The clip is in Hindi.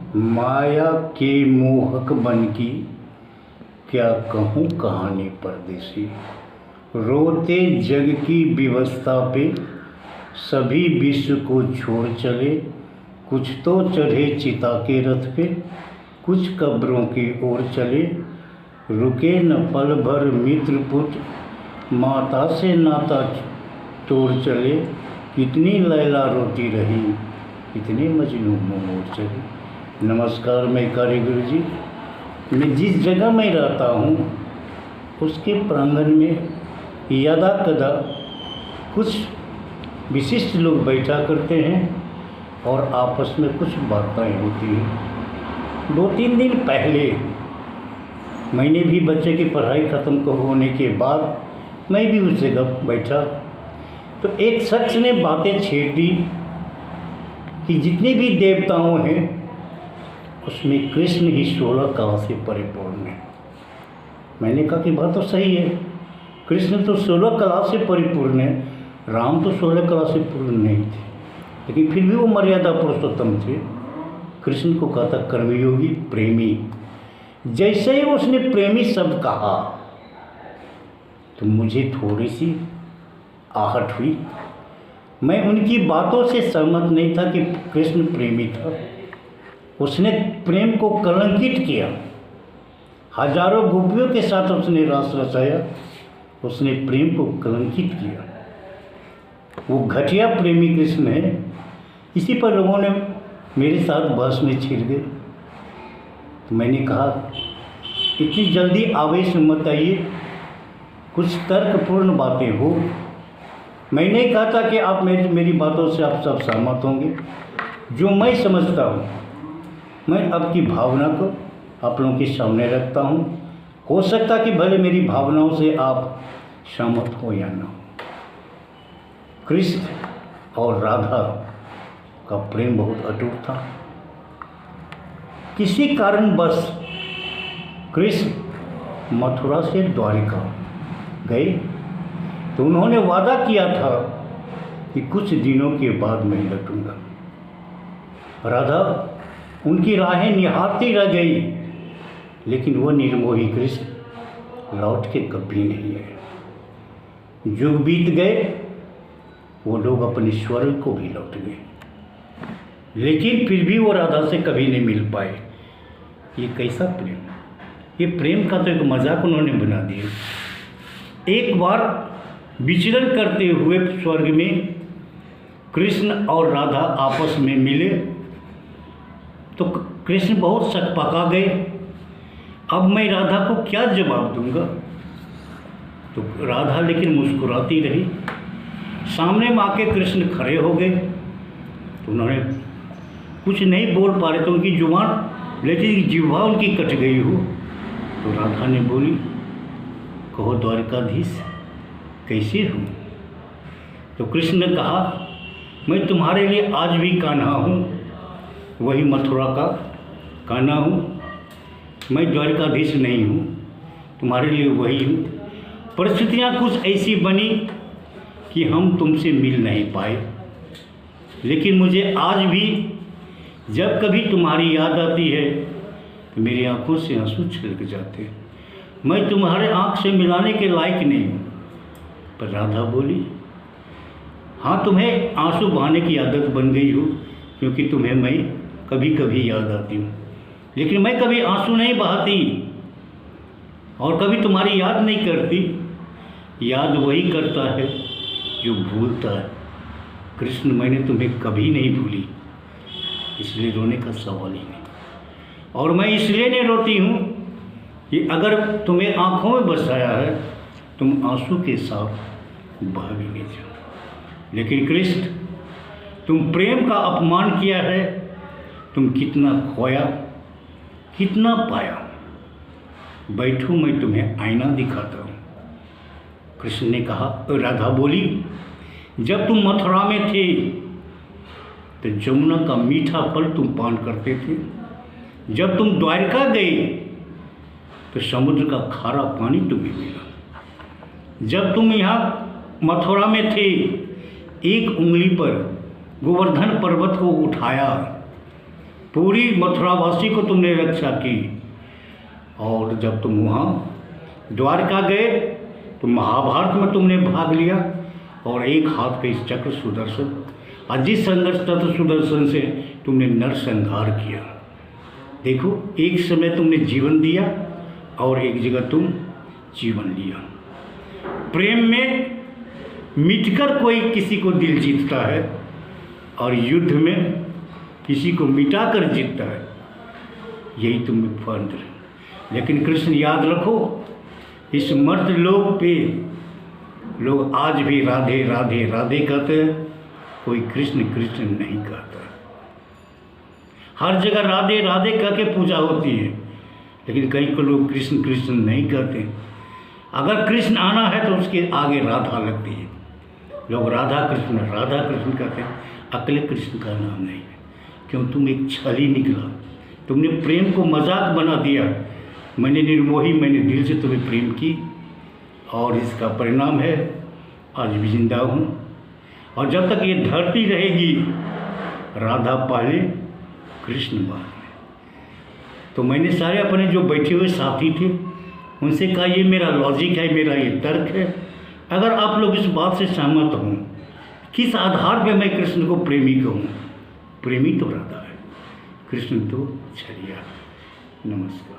माया के मोहक बन की क्या कहूँ कहानी परदेसी। रोते जग की विवस्था पे सभी विश्व को छोड़ चले। कुछ तो चढ़े चिता के रथ पे, कुछ कब्रों की ओर चले। रुके न पल भर मित्र पुत्र, माता से नाता तोड़ चले। कितनी लैला रोती रही, कितने मजनू मुँह मोड़ चले। नमस्कार, मैं कारीगर जी। मैं जिस जगह में रहता हूँ उसके प्रांगण में यदा कदा कुछ विशिष्ट लोग बैठा करते हैं और आपस में कुछ बातें होती हैं। 2-3 दिन पहले मैंने भी बच्चे की पढ़ाई ख़त्म होने के बाद मैं भी उस जगह बैठा, तो एक शख्स ने बातें छेड़ दी कि जितने भी देवताओं हैं उसमें कृष्ण ही 16 कला से परिपूर्ण है। मैंने कहा कि बात तो सही है, कृष्ण तो 16 कला से परिपूर्ण है, राम तो 16 कला से पूर्ण नहीं थे, लेकिन फिर भी वो मर्यादा पुरुषोत्तम थे। कृष्ण को कहा था कर्मयोगी प्रेमी। जैसे ही उसने प्रेमी शब्द कहा तो मुझे थोड़ी सी आहट हुई। मैं उनकी बातों से सहमत नहीं था कि कृष्ण प्रेमी था। उसने प्रेम को कलंकित किया, हजारों गोपियों के साथ उसने रास रचाया, उसने प्रेम को कलंकित किया। वो घटिया प्रेमी कृष्ण है। इसी पर लोगों ने मेरे साथ बहस में छिड़ गए। तो मैंने कहा इतनी जल्दी आवेश में मत आइए, कुछ तर्कपूर्ण बातें हो। मैं नहीं कहा था कि आप मेरी बातों से आप सब सहमत होंगे। जो मैं समझता हूँ मैं आपकी भावना को आप लोगों के सामने रखता हूँ। हो सकता कि भले मेरी भावनाओं से आप सहमत हो या ना हो। कृष्ण और राधा का प्रेम बहुत अटूट था। किसी कारणवश कृष्ण मथुरा से द्वारिका गए तो उन्होंने वादा किया था कि कुछ दिनों के बाद मैं लौटूंगा। राधा उनकी राहें निहारती रह गई, लेकिन वो निर्मोही कृष्ण लौट के कभी नहीं आए। युग बीत गए, वो लोग अपने स्वर्ग को भी लौट गए, लेकिन फिर भी वो राधा से कभी नहीं मिल पाए। ये कैसा प्रेम? ये प्रेम का तो एक मजाक उन्होंने बना दिया। एक बार विचरण करते हुए स्वर्ग में कृष्ण और राधा आपस में मिले तो कृष्ण बहुत सकपका गए। अब मैं राधा को क्या जवाब दूंगा? तो राधा लेकिन मुस्कुराती रही। सामने में आके कृष्ण खड़े हो गए तो उन्होंने कुछ नहीं बोल पा रहे, तो उनकी जुबान लेकिन जिह्वा उनकी कट गई हो। तो राधा ने बोली, कहो द्वारकाधीश कैसे हो? तो कृष्ण ने कहा, मैं तुम्हारे लिए आज भी कान्हा हूँ, वही मथुरा का कान्हा हूँ। मैं द्वारकाधीश नहीं हूँ, तुम्हारे लिए वही हूँ। परिस्थितियाँ कुछ ऐसी बनी कि हम तुमसे मिल नहीं पाए, लेकिन मुझे आज भी जब कभी तुम्हारी याद आती है तो मेरी आंखों से आंसू छलक जाते हैं। मैं तुम्हारे आंख से मिलाने के लायक नहीं हूँ। पर राधा बोली, हाँ तुम्हें आंसू बहाने की आदत बन गई हो, क्योंकि तुम्हें मैं कभी कभी याद आती हूँ, लेकिन मैं कभी आंसू नहीं बहाती और कभी तुम्हारी याद नहीं करती। याद वही करता है जो भूलता है। कृष्ण मैंने तुम्हें कभी नहीं भूली, इसलिए रोने का सवाल ही नहीं। और मैं इसलिए नहीं रोती हूँ कि अगर तुम्हें आँखों में बरसाया है तुम आंसू के साथ बह भी नहीं जाओ। लेकिन कृष्ण तुम प्रेम का अपमान किया है, तुम कितना खोया कितना पाया। बैठो मैं तुम्हें आईना दिखाता हूँ। कृष्ण ने कहा। राधा बोली, जब तुम मथुरा में थे तो जमुना का मीठा फल तुम पान करते थे। जब तुम द्वारका गए तो समुद्र का खारा पानी तुम्हें मिला। जब तुम यहाँ मथुरा में थे, एक उंगली पर गोवर्धन पर्वत को उठाया पूरी मथुरावासी को तुमने रक्षा की। और जब तुम वहाँ द्वारका गए तो महाभारत में तुमने भाग लिया और एक हाथ पे इस चक्र सुदर्शन, और जिस संघर्ष तत्व सुदर्शन से तुमने नरसंहार किया। देखो, एक समय तुमने जीवन दिया और एक जगह तुम जीवन लिया। प्रेम में मिटकर कोई किसी को दिल जीतता है और युद्ध में किसी को मिटाकर जीतता है। यही तुम्हें फर्क है। लेकिन कृष्ण याद रखो, इस मर्द लोग पे लोग आज भी राधे राधे राधे कहते हैं, कोई कृष्ण कृष्ण नहीं कहता। हर जगह राधे राधे कह के पूजा होती है, लेकिन कई को लोग कृष्ण कृष्ण नहीं कहते। अगर कृष्ण आना है तो उसके आगे राधा लगती है। लोग राधा कृष्ण कहते हैं, अकेले कृष्ण का नाम नहीं है। क्यों? तुम एक छली निकला, तुमने प्रेम को मजाक बना दिया। मैंने निर्मोही, मैंने दिल से तुम्हें प्रेम की और इसका परिणाम है आज भी जिंदा हूँ। और जब तक ये धरती रहेगी, राधा पहले कृष्ण बाद में। तो मैंने सारे अपने जो बैठे हुए साथी थे उनसे कहा, ये मेरा लॉजिक है, मेरा ये तर्क है। अगर आप लोग इस बात से सहमत हों, किस आधार पे मैं कृष्ण को प्रेमी कहूँ? प्रेमी तो राधा है, कृष्ण तो छलिया। नमस्कार।